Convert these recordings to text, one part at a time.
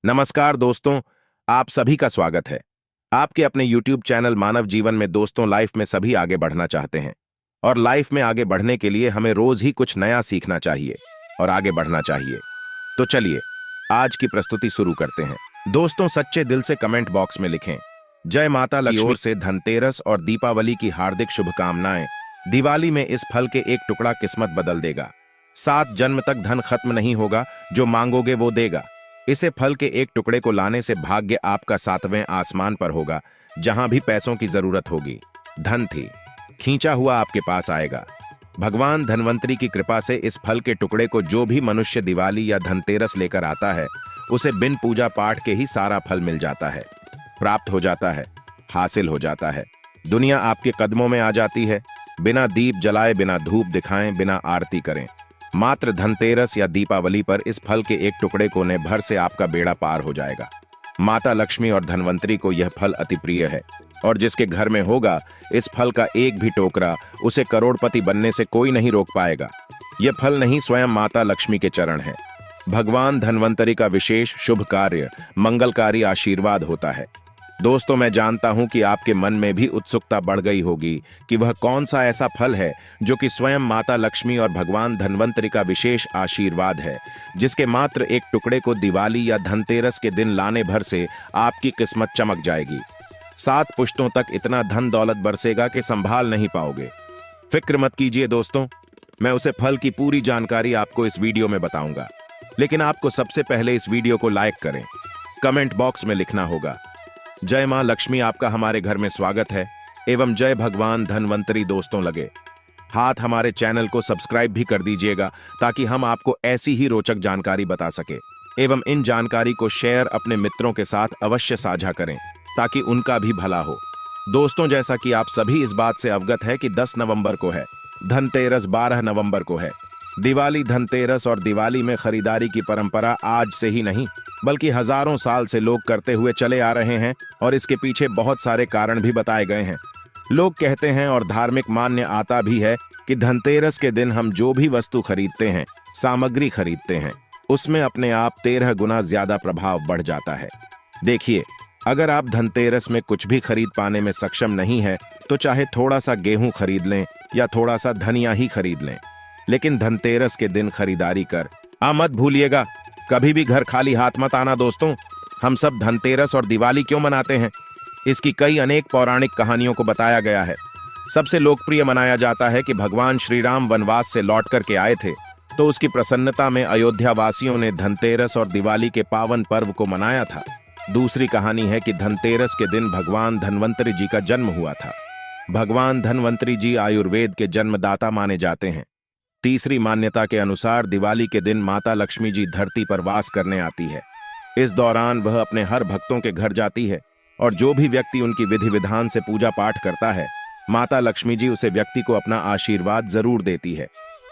नमस्कार दोस्तों, आप सभी का स्वागत है आपके अपने YouTube चैनल मानव जीवन में। दोस्तों, लाइफ में सभी आगे बढ़ना चाहते हैं और लाइफ में आगे बढ़ने के लिए हमें रोज ही कुछ नया सीखना चाहिए और आगे बढ़ना चाहिए। तो चलिए आज की प्रस्तुति शुरू करते हैं। दोस्तों, सच्चे दिल से कमेंट बॉक्स में लिखें, जय माता लक्ष्मी की ओर से धनतेरस और दीपावली की हार्दिक शुभकामनाएं। दिवाली में इस फल के एक टुकड़ा किस्मत बदल देगा। 7 जन्म तक धन खत्म नहीं होगा, जो मांगोगे वो देगा। इसे फल के एक टुकड़े को लाने से भाग्य आपका 7वें आसमान पर होगा, जहां भी पैसों की जरूरत होगी धन थी खींचा हुआ आपके पास आएगा। भगवान धनवंतरी की कृपा से इस फल के टुकड़े को जो भी मनुष्य दिवाली या धनतेरस लेकर आता है, उसे बिन पूजा पाठ के ही सारा फल मिल जाता है, प्राप्त हो जाता है, हासिल हो जाता है। दुनिया आपके कदमों में आ जाती है। बिना दीप जलाए, बिना धूप दिखाएं, बिना आरती करें, मात्र धनतेरस या दीपावली पर इस फल के एक टुकड़े को ने भर से आपका बेड़ा पार हो जाएगा। माता लक्ष्मी और धनवंतरी को यह फल अति प्रिय है और जिसके घर में होगा इस फल का एक भी टोकरा, उसे करोड़पति बनने से कोई नहीं रोक पाएगा। यह फल नहीं, स्वयं माता लक्ष्मी के चरण है। भगवान धनवंतरी का विशेष शुभ कार्य, मंगलकारी आशीर्वाद होता है। दोस्तों, मैं जानता हूं कि आपके मन में भी उत्सुकता बढ़ गई होगी कि वह कौन सा ऐसा फल है जो कि स्वयं माता लक्ष्मी और भगवान धनवंतरी का विशेष आशीर्वाद है, जिसके मात्र एक टुकड़े को दिवाली या धनतेरस के दिन लाने भर से आपकी किस्मत चमक जाएगी। 7 पुश्तों तक इतना धन दौलत बरसेगा कि संभाल नहीं पाओगे। फिक्र मत कीजिए दोस्तों, मैं उसे फल की पूरी जानकारी आपको इस वीडियो में बताऊंगा। लेकिन आपको सबसे पहले इस वीडियो को लाइक करें, कमेंट बॉक्स में लिखना होगा, जय मां लक्ष्मी आपका हमारे घर में स्वागत है एवं जय भगवान धनवंतरी। दोस्तों, लगे हाथ हमारे चैनल को सब्सक्राइब भी कर दीजिएगा, ताकि हम आपको ऐसी ही रोचक जानकारी बता सके एवं इन जानकारी को शेयर अपने मित्रों के साथ अवश्य साझा करें, ताकि उनका भी भला हो। दोस्तों, जैसा कि आप सभी इस बात से अवगत है कि 10 नवंबर को है धनतेरस, 12 नवंबर को है दिवाली। धनतेरस और दिवाली में खरीदारी की परंपरा आज से ही नहीं, बल्कि हजारों साल से लोग करते हुए चले आ रहे हैं और इसके पीछे बहुत सारे कारण भी बताए गए हैं। लोग कहते हैं और धार्मिक मान्य आता भी है कि धनतेरस के दिन हम जो भी वस्तु खरीदते हैं, सामग्री खरीदते हैं, उसमें अपने आप 13 गुना ज्यादा प्रभाव बढ़ जाता है। देखिए, अगर आप धनतेरस में कुछ भी खरीद पाने में सक्षम नहीं है, तो चाहे थोड़ा सा गेहूं खरीद लें या थोड़ा सा धनिया ही खरीद लें, लेकिन धनतेरस के दिन खरीदारी कर मत भूलिएगा। कभी भी घर खाली हाथ मत आना। दोस्तों, हम सब धनतेरस और दिवाली क्यों मनाते हैं, इसकी कई अनेक पौराणिक कहानियों को बताया गया है। सबसे लोकप्रिय मनाया जाता है कि भगवान श्री राम वनवास से लौट करके आए थे, तो उसकी प्रसन्नता में अयोध्या वासियों ने धनतेरस और दिवाली के पावन पर्व को मनाया था। दूसरी कहानी है कि धनतेरस के दिन भगवान धनवंतरी जी का जन्म हुआ था। भगवान धनवंतरी जी आयुर्वेद के जन्मदाता माने जाते हैं। तीसरी मान्यता के अनुसार दिवाली के दिन माता लक्ष्मी जी धरती पर वास करने आती है। इस दौरान वह अपने हर भक्तों के घर जाती है और जो भी व्यक्ति उनकी विधि विधान से पूजा पाठ करता है, माता लक्ष्मी जी उसे व्यक्ति को अपना आशीर्वाद जरूर देती है।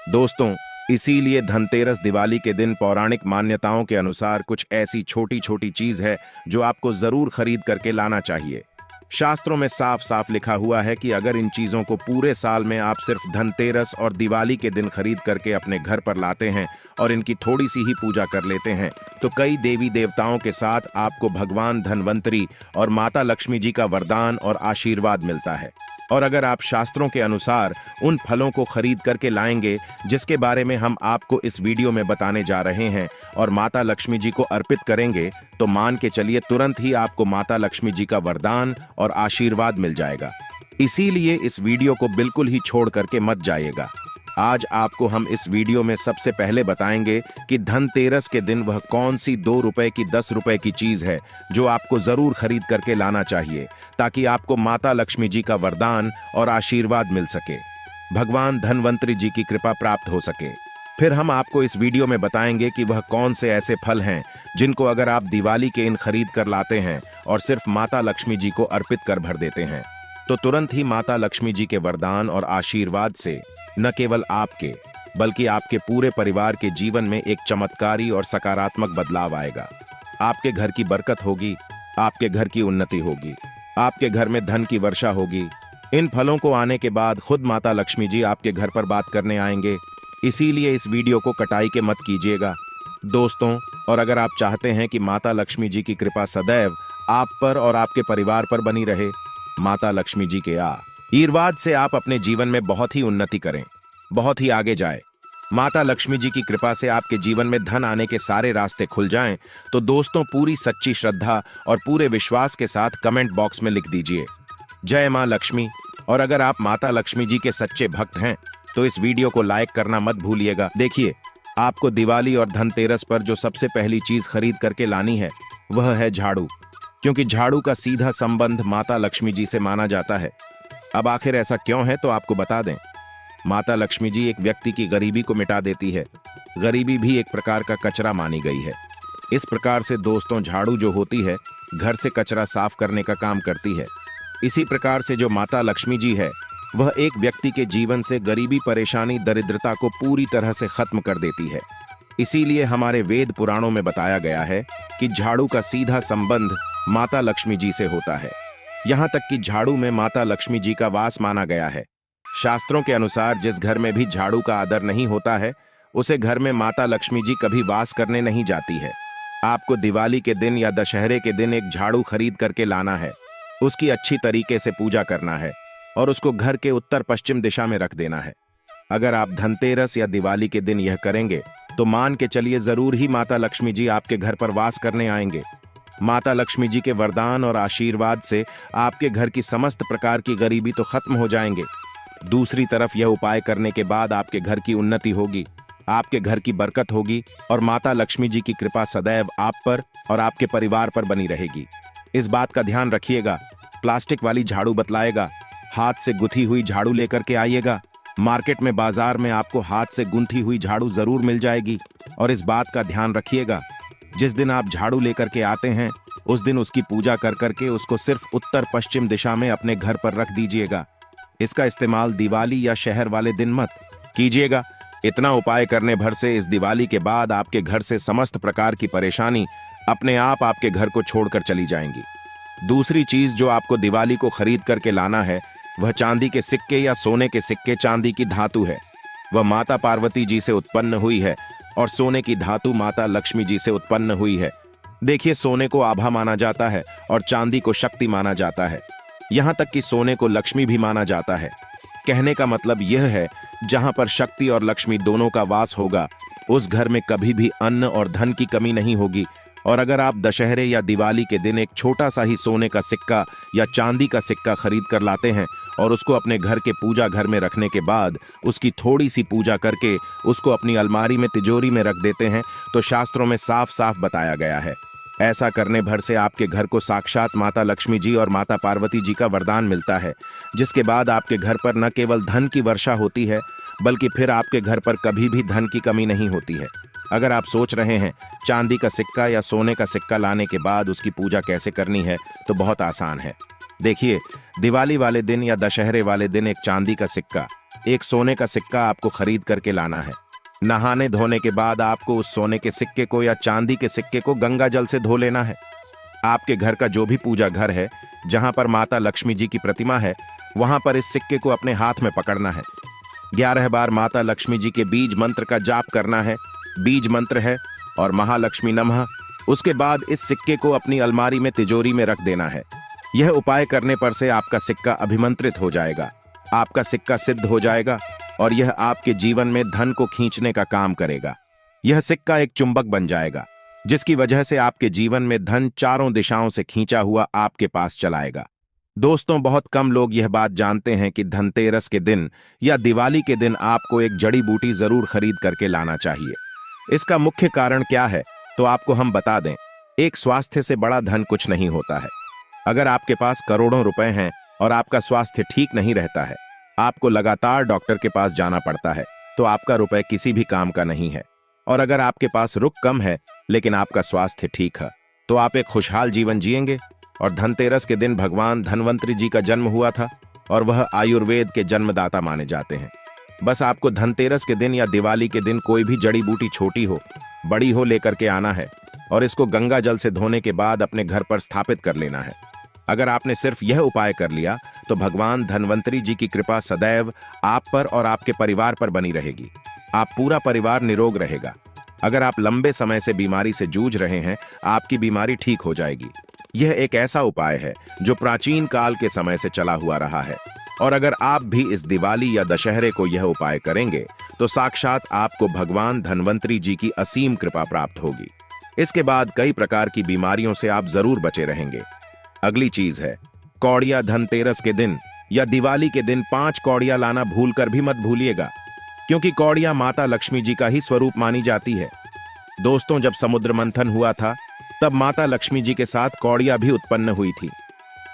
दोस्तों, इसीलिए धनतेरस दिवाली के दिन पौराणिक मान्यताओं के अनुसार कुछ ऐसी छोटी छोटी चीज है जो आपको जरूर खरीद करके लाना चाहिए। शास्त्रों में साफ साफ लिखा हुआ है कि अगर इन चीजों को पूरे साल में आप सिर्फ धनतेरस और दिवाली के दिन खरीद करके अपने घर पर लाते हैं और इनकी थोड़ी सी ही पूजा कर लेते हैं, तो कई देवी देवताओं के साथ आपको भगवान धनवंतरी और माता लक्ष्मी जी का वरदान और आशीर्वाद मिलता है। और अगर आप शास्त्रों के अनुसार उन फलों को खरीद करके लाएंगे जिसके बारे में हम आपको इस वीडियो में बताने जा रहे हैं और माता लक्ष्मी जी को अर्पित करेंगे, तो मान के चलिए तुरंत ही आपको माता लक्ष्मी जी का वरदान और आशीर्वाद मिल जाएगा। इसीलिए इस वीडियो को बिल्कुल ही छोड़ करके मत जाइएगा। आज आपको हम इस वीडियो में सबसे पहले बताएंगे कि धनतेरस के दिन वह कौन सी 2 रुपए की 10 रुपए की चीज है जो आपको जरूर खरीद करके लाना चाहिए, ताकि आपको माता लक्ष्मी जी का वरदान और आशीर्वाद मिल सके, भगवान धनवंतरी जी की कृपा प्राप्त हो सके। फिर हम आपको इस वीडियो में बताएंगे कि वह कौन से ऐसे फल हैं जिनको अगर आप दिवाली के इन खरीद कर लाते हैं और सिर्फ माता लक्ष्मी जी को अर्पित कर भर देते हैं, तो तुरंत ही माता लक्ष्मी जी के वरदान और आशीर्वाद से न केवल आपके बल्कि आपके पूरे परिवार के जीवन में एक चमत्कारी और सकारात्मक बदलाव आएगा। आपके घर की बरकत होगी, आपके घर की उन्नति होगी, आपके घर में धन की वर्षा होगी। इन फलों को आने के बाद खुद माता लक्ष्मी जी आपके घर पर बात करने आएंगे। इसीलिए इस वीडियो को कटाई के मत कीजिएगा। दोस्तों, और अगर आप चाहते हैं कि माता लक्ष्मी जी की कृपा सदैव आप पर और आपके परिवार पर बनी रहे, माता लक्ष्मी जी के आशीर्वाद से आप अपने जीवन में बहुत ही उन्नति करें, बहुत ही आगे जाए, माता लक्ष्मी जी की कृपा से आपके जीवन में धन आने के सारे रास्ते खुल जाएं, तो दोस्तों पूरी सच्ची श्रद्धा और पूरे विश्वास के साथ कमेंट बॉक्स में लिख दीजिए जय मां लक्ष्मी। और अगर आप माता लक्ष्मी जी के सच्चे भक्त हैं तो इस वीडियो को लाइक करना मत भूलिएगा। देखिए, आपको दिवाली और धनतेरस पर जो सबसे पहली चीज खरीद करके लानी है वह है झाड़ू, क्योंकि झाड़ू का सीधा संबंध माता लक्ष्मी जी से माना जाता है। अब आखिर ऐसा क्यों है तो आपको बता दें। माता लक्ष्मी जी एक व्यक्ति की गरीबी को मिटा देती है। गरीबी भी एक प्रकार का कचरा मानी गई है। इस प्रकार से दोस्तों झाड़ू जो होती है घर से कचरा साफ करने का काम करती है। इसी प्रकार से जो माता लक्ष्मी जी है वह एक व्यक्ति के जीवन से गरीबी, परेशानी, दरिद्रता को पूरी तरह से खत्म कर देती है। इसीलिए हमारे वेद पुराणों में बताया गया है कि झाड़ू का सीधा संबंध माता लक्ष्मी जी से होता है। यहाँ तक कि झाड़ू में माता लक्ष्मी जी का वास माना गया है। शास्त्रों के अनुसार जिस घर में भी झाड़ू का आदर नहीं होता है उसे घर में माता लक्ष्मी जी कभी वास करने नहीं जाती है। आपको दिवाली के दिन या दशहरे के दिन एक झाड़ू खरीद करके लाना है, उसकी अच्छी तरीके से पूजा करना है और उसको घर के उत्तर पश्चिम दिशा में रख देना है। अगर आप धनतेरस या दिवाली के दिन यह करेंगे तो मान के चलिए जरूर ही माता लक्ष्मी जी आपके घर पर वास करने आएंगे। माता लक्ष्मी जी के वरदान और आशीर्वाद से आपके घर की समस्त प्रकार की गरीबी तो खत्म हो जाएंगे। दूसरी तरफ यह उपाय करने के बाद आपके घर की उन्नति होगी, आपके घर की बरकत होगी और माता लक्ष्मी जी की कृपा सदैव आप पर और आपके परिवार पर बनी रहेगी। इस बात का ध्यान रखिएगा। प्लास्टिक वाली झाड़ू बतलाएगा, हाथ से गुथी हुई झाड़ू लेकर के आइएगा। मार्केट में, बाजार में आपको हाथ से गुंथी हुई झाड़ू जरूर मिल जाएगी। और इस बात का ध्यान रखिएगा, जिस दिन आप झाड़ू लेकर के आते हैं उस दिन उसकी पूजा कर करके उसको सिर्फ उत्तर पश्चिम दिशा में अपने घर पर रख दीजिएगा। इसका इस्तेमाल दिवाली या शहर वाले दिन मत कीजिएगा। इतना उपाय करने भर से इस दिवाली के बाद आपके घर से समस्त प्रकार की परेशानी अपने आप आपके घर को छोड़कर चली जाएंगी। दूसरी चीज जो आपको दिवाली को खरीद करके लाना है वह चांदी के सिक्के या सोने के सिक्के। चांदी की धातु है वह माता पार्वती जी से उत्पन्न हुई है और सोने की धातु माता लक्ष्मी जी से उत्पन्न हुई है। देखिए, सोने को आभा माना जाता है और चांदी को शक्ति माना जाता है। यहां तक कि सोने को लक्ष्मी भी माना जाता है। कहने का मतलब यह है, जहां पर शक्ति और लक्ष्मी दोनों का वास होगा उस घर में कभी भी अन्न और धन की कमी नहीं होगी। और अगर आप दशहरे या दिवाली के दिन एक छोटा सा ही सोने का सिक्का या चांदी का सिक्का खरीद कर लाते हैं और उसको अपने घर के पूजा घर में रखने के बाद उसकी थोड़ी सी पूजा करके उसको अपनी अलमारी में, तिजोरी में रख देते हैं, तो शास्त्रों में साफ साफ बताया गया है ऐसा करने भर से आपके घर को साक्षात माता लक्ष्मी जी और माता पार्वती जी का वरदान मिलता है, जिसके बाद आपके घर पर न केवल धन की वर्षा होती है बल्कि फिर आपके घर पर कभी भी धन की कमी नहीं होती है। अगर आप सोच रहे हैं चांदी का सिक्का या सोने का सिक्का लाने के बाद उसकी पूजा कैसे करनी है, तो बहुत आसान है। देखिए, दिवाली वाले दिन या दशहरे वाले दिन एक चांदी का सिक्का, एक सोने का सिक्का आपको खरीद करके लाना है। नहाने धोने के बाद आपको उस सोने के सिक्के को या चांदी के सिक्के को गंगा जल से धो लेना है। आपके घर का जो भी पूजा घर है जहां पर माता लक्ष्मी जी की प्रतिमा है वहां पर इस सिक्के को अपने हाथ में पकड़ना है। 11 बार माता लक्ष्मी जी के बीज मंत्र का जाप करना है। बीज मंत्र है और महालक्ष्मी नमः। उसके बाद इस सिक्के को अपनी अलमारी में, तिजोरी में रख देना है। यह उपाय करने पर से आपका सिक्का अभिमंत्रित हो जाएगा, आपका सिक्का सिद्ध हो जाएगा और यह आपके जीवन में धन को खींचने का काम करेगा। यह सिक्का एक चुंबक बन जाएगा जिसकी वजह से आपके जीवन में धन चारों दिशाओं से खींचा हुआ आपके पास चलाएगा। दोस्तों, बहुत कम लोग यह बात जानते हैं कि धनतेरस के दिन या दिवाली के दिन आपको एक जड़ी बूटी जरूर खरीद करके लाना चाहिए। इसका मुख्य कारण क्या है तो आपको हम बता दें। एक स्वास्थ्य से बड़ा धन कुछ नहीं होता है। अगर आपके पास करोड़ों रुपए हैं और आपका स्वास्थ्य ठीक नहीं रहता है, आपको लगातार डॉक्टर के पास जाना पड़ता है, तो आपका रुपए किसी भी काम का नहीं है। और अगर आपके पास रुक कम है लेकिन आपका स्वास्थ्य ठीक है तो आप एक खुशहाल जीवन जिएंगे। और धनतेरस के दिन भगवान धन्वंतरि जी का जन्म हुआ था और वह आयुर्वेद के जन्मदाता माने जाते हैं। बस आपको धनतेरस के दिन या दिवाली के दिन कोई भी जड़ी बूटी, छोटी हो बड़ी हो, लेकर के आना है और इसको गंगा जल से धोने के बाद अपने घर पर स्थापित कर लेना है। अगर आपने सिर्फ यह उपाय कर लिया तो भगवान धन्वंतरि जी की कृपा सदैव आप पर और आपके परिवार पर बनी रहेगी। आप पूरा परिवार निरोग रहेगा। अगर आप लंबे समय से बीमारी से जूझ रहे हैं, आपकी बीमारी ठीक हो जाएगी। यह एक ऐसा उपाय है जो प्राचीन काल के समय से चला हुआ रहा है, और अगर आप भी इस दिवाली या दशहरे को यह उपाय करेंगे तो साक्षात आपको भगवान धन्वंतरी जी की असीम कृपा प्राप्त होगी। इसके बाद कई प्रकार की बीमारियों से आप जरूर बचे रहेंगे। अगली चीज है कौड़िया। धनतेरस के दिन या दिवाली के दिन 5 कौड़िया लाना भूलकर भी मत भूलिएगा, क्योंकि कौड़िया माता लक्ष्मी जी का ही स्वरूप मानी जाती है। दोस्तों, जब समुद्र मंथन हुआ था तब माता लक्ष्मी जी के साथ कौड़िया भी उत्पन्न हुई थी।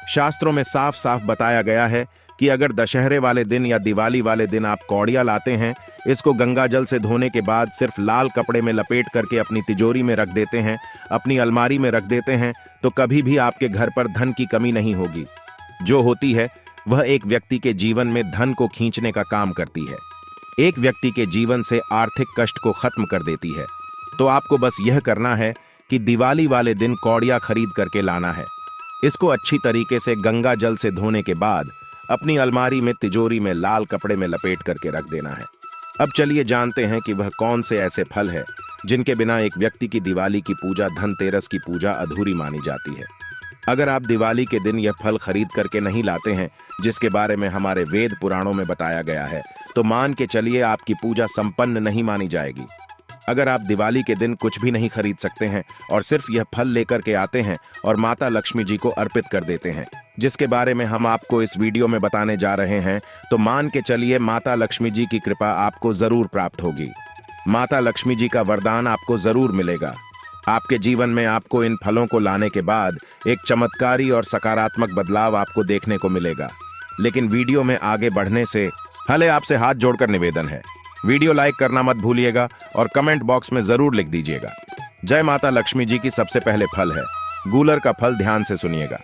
शास्त्रों में साफ साफ बताया गया है कि अगर दशहरे वाले दिन या दिवाली वाले दिन आप कौड़िया लाते हैं, इसको गंगा जल से धोने के बाद सिर्फ लाल कपड़े में लपेट करके अपनी तिजोरी में रख देते हैं, अपनी अलमारी में रख देते हैं, तो कभी भी आपके घर पर धन की कमी नहीं होगी। जो होती है वह एक व्यक्ति के जीवन में धन को खींचने का काम करती है, एक व्यक्ति के जीवन से आर्थिक कष्ट को खत्म कर देती है। तो आपको बस यह करना है कि दिवाली वाले दिन कौड़िया खरीद करके लाना है। इसको अच्छी तरीके से गंगा जल से धोने के बाद अपनी अलमारी में तिजोरी में लाल कपड़े में लपेट करके रख देना है। अब चलिए जानते हैं कि वह कौन से ऐसे फल है जिनके बिना एक व्यक्ति की दिवाली की पूजा, धनतेरस की पूजा अधूरी मानी जाती है। अगर आप दिवाली के दिन यह फल खरीद करके नहीं लाते हैं, जिसके बारे में हमारे वेद पुराणों में बताया गया है, तो मान के चलिए आपकी पूजा संपन्न नहीं मानी जाएगी। अगर आप दिवाली के दिन कुछ भी नहीं खरीद सकते हैं और सिर्फ यह फल लेकर के आते हैं और माता लक्ष्मी जी को अर्पित कर देते हैं, जिसके बारे में हम आपको इस वीडियो में बताने जा रहे हैं, तो मान के चलिए माता लक्ष्मी जी की कृपा आपको जरूर प्राप्त होगी। माता लक्ष्मी जी का वरदान आपको जरूर मिलेगा। आपके जीवन में आपको इन फलों को लाने के बाद एक चमत्कारी और सकारात्मक बदलाव आपको देखने को मिलेगा। लेकिन वीडियो में आगे बढ़ने से पहले आपसे हाथ जोड़कर निवेदन है, वीडियो लाइक करना मत भूलिएगा और कमेंट बॉक्स में जरूर लिख दीजिएगा। जय माता लक्ष्मी जी की सबसे पहले फल है गूलर का फल। ध्यान से सुनिएगा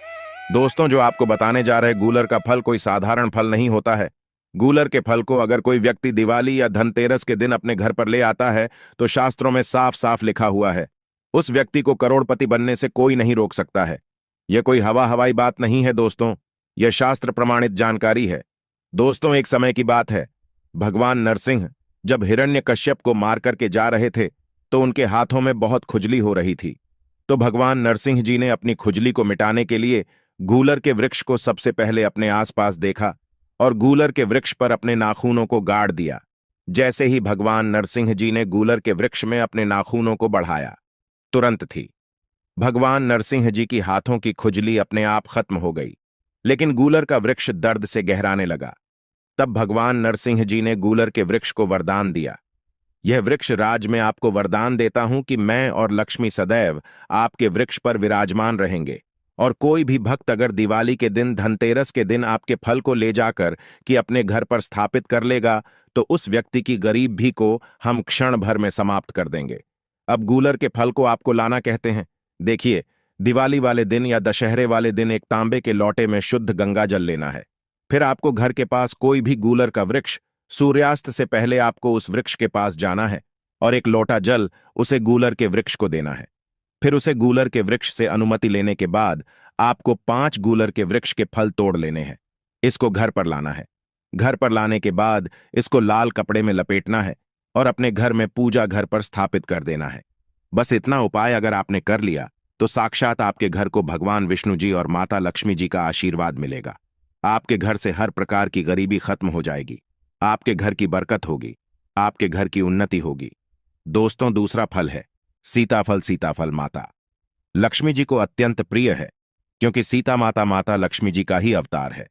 दोस्तों, जो आपको बताने जा रहे गूलर का फल कोई साधारण फल नहीं होता है। गूलर के फल को अगर कोई व्यक्ति दिवाली या धनतेरस के दिन अपने घर पर ले आता है तो शास्त्रों में साफ साफ लिखा हुआ है, उस व्यक्ति को करोड़पति बनने से कोई नहीं रोक सकता है। यह कोई हवाई बात नहीं है दोस्तों, यह शास्त्र प्रमाणित जानकारी है। दोस्तों, एक समय की बात है, भगवान नरसिंह जब हिरण्यकश्यप को मार करके जा रहे थे तो उनके हाथों में बहुत खुजली हो रही थी। तो भगवान नरसिंह जी ने अपनी खुजली को मिटाने के लिए गूलर के वृक्ष को सबसे पहले अपने आसपास देखा और गूलर के वृक्ष पर अपने नाखूनों को गाड़ दिया। जैसे ही भगवान नरसिंह जी ने गूलर के वृक्ष में अपने नाखूनों को बढ़ाया, तुरंत थी भगवान नरसिंह जी की हाथों की खुजली अपने आप खत्म हो गई। लेकिन गूलर का वृक्ष दर्द से गहराने लगा। तब भगवान नरसिंह जी ने गूलर के वृक्ष को वरदान दिया, यह वृक्ष राज में आपको वरदान देता हूं कि मैं और लक्ष्मी सदैव आपके वृक्ष पर विराजमान रहेंगे, और कोई भी भक्त अगर दिवाली के दिन, धनतेरस के दिन आपके फल को ले जाकर कि अपने घर पर स्थापित कर लेगा तो उस व्यक्ति की गरीबी को हम क्षण भर में समाप्त कर देंगे। अब गूलर के फल को आपको लाना कहते हैं। देखिए, दिवाली वाले दिन या दशहरे वाले दिन एक तांबे के लोटे में शुद्ध गंगा जल लेना है। फिर आपको घर के पास कोई भी गूलर का वृक्ष, सूर्यास्त से पहले आपको उस वृक्ष के पास जाना है और एक लोटा जल उसे गूलर के वृक्ष को देना है। फिर उसे गूलर के वृक्ष से अनुमति लेने के बाद आपको 5 गूलर के वृक्ष के फल तोड़ लेने हैं। इसको घर पर लाना है। घर पर लाने के बाद इसको लाल कपड़े में लपेटना है और अपने घर में पूजा घर पर स्थापित कर देना है। बस इतना उपाय अगर आपने कर लिया तो साक्षात आपके घर को भगवान विष्णु जी और माता लक्ष्मी जी का आशीर्वाद मिलेगा। आपके घर से हर प्रकार की गरीबी खत्म हो जाएगी, आपके घर की बरकत होगी, आपके घर की उन्नति होगी। दोस्तों, दूसरा फल है सीताफल। सीताफल माता लक्ष्मी जी को अत्यंत प्रिय है, क्योंकि सीता माता माता लक्ष्मी जी का ही अवतार है।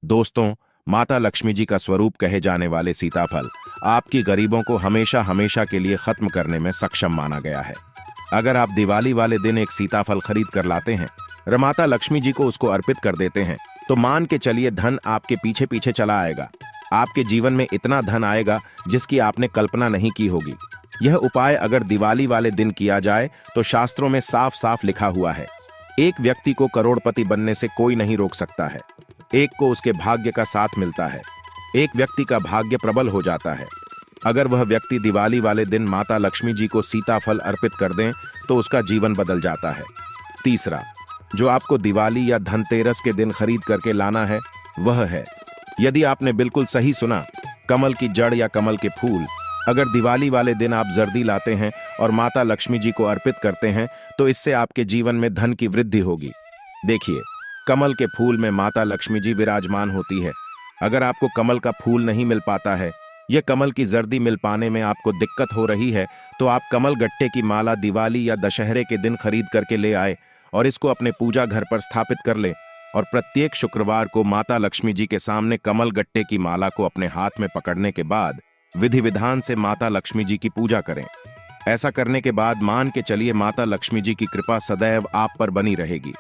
दोस्तों, माता लक्ष्मी जी का स्वरूप कहे जाने वाले सीताफल आपकी गरीबों को हमेशा हमेशा के लिए खत्म करने में सक्षम माना गया है। अगर आप दिवाली वाले दिन एक सीताफल खरीद कर लाते हैं, माता लक्ष्मी जी को उसको अर्पित कर देते हैं, तो मान के चलिए धन आपके पीछे पीछे चला आएगा। आपके जीवन में इतना धन आएगा जिसकी आपने कल्पना नहीं की होगी। यह उपाय अगर दिवाली वाले दिन किया जाए तो शास्त्रों में साफ साफ लिखा हुआ है, एक व्यक्ति को करोड़पति बनने से कोई नहीं रोक सकता है। एक को उसके भाग्य का साथ मिलता है, एक व्यक्ति का भाग्य प्रबल हो जाता है। अगर वह व्यक्ति दिवाली वाले दिन माता लक्ष्मी जी को सीताफल अर्पित कर दें तो उसका जीवन बदल जाता है। तीसरा, जो आपको दिवाली या धनतेरस के दिन खरीद करके लाना है, वह है, यदि आपने बिल्कुल सही सुना, कमल की जड़ या कमल के फूल। अगर दिवाली वाले दिन आप जर्दी लाते हैं और माता लक्ष्मी जी को अर्पित करते हैं तो इससे आपके जीवन में धन की वृद्धि होगी। देखिए, कमल के फूल में माता लक्ष्मी जी विराजमान होती है। अगर आपको कमल का फूल नहीं मिल पाता है या कमल की जर्दी मिल पाने में आपको दिक्कत हो रही है तो आप कमल गट्टे की माला दिवाली या दशहरे के दिन खरीद करके ले आए और इसको अपने पूजा घर पर स्थापित कर ले और प्रत्येक शुक्रवार को माता लक्ष्मी जी के सामने कमल गट्टे की माला को अपने हाथ में पकड़ने के बाद विधि विधान से माता लक्ष्मी जी की पूजा करें। ऐसा करने के बाद मान के चलिए माता लक्ष्मी जी की कृपा सदैव आप पर बनी रहेगी।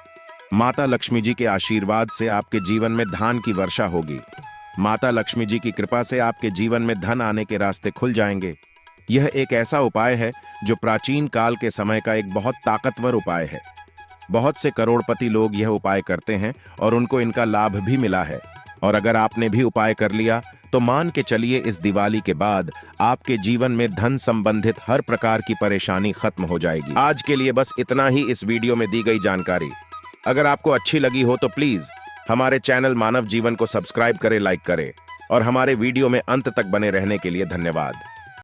माता लक्ष्मी जी के आशीर्वाद से आपके जीवन में धन की वर्षा होगी। माता लक्ष्मी जी की कृपा से आपके जीवन में धन आने के रास्ते खुल जाएंगे। यह एक ऐसा उपाय है जो प्राचीन काल के समय का एक बहुत ताकतवर उपाय है। बहुत से करोड़पति लोग यह उपाय करते हैं और उनको इनका लाभ भी मिला है। और अगर आपने भी उपाय कर लिया तो मान के चलिए इस दिवाली के बाद आपके जीवन में धन संबंधित हर प्रकार की परेशानी खत्म हो जाएगी। आज के लिए बस इतना ही इस वीडियो में दी गई जानकारी। अगर आपको अच्छी लगी हो तो प्लीज हमारे चैनल मानव जीवन को सब्सक्राइब करें, लाइक करें और हमारे वीडियो में अंत तक बने रहने के लिए धन्यवाद।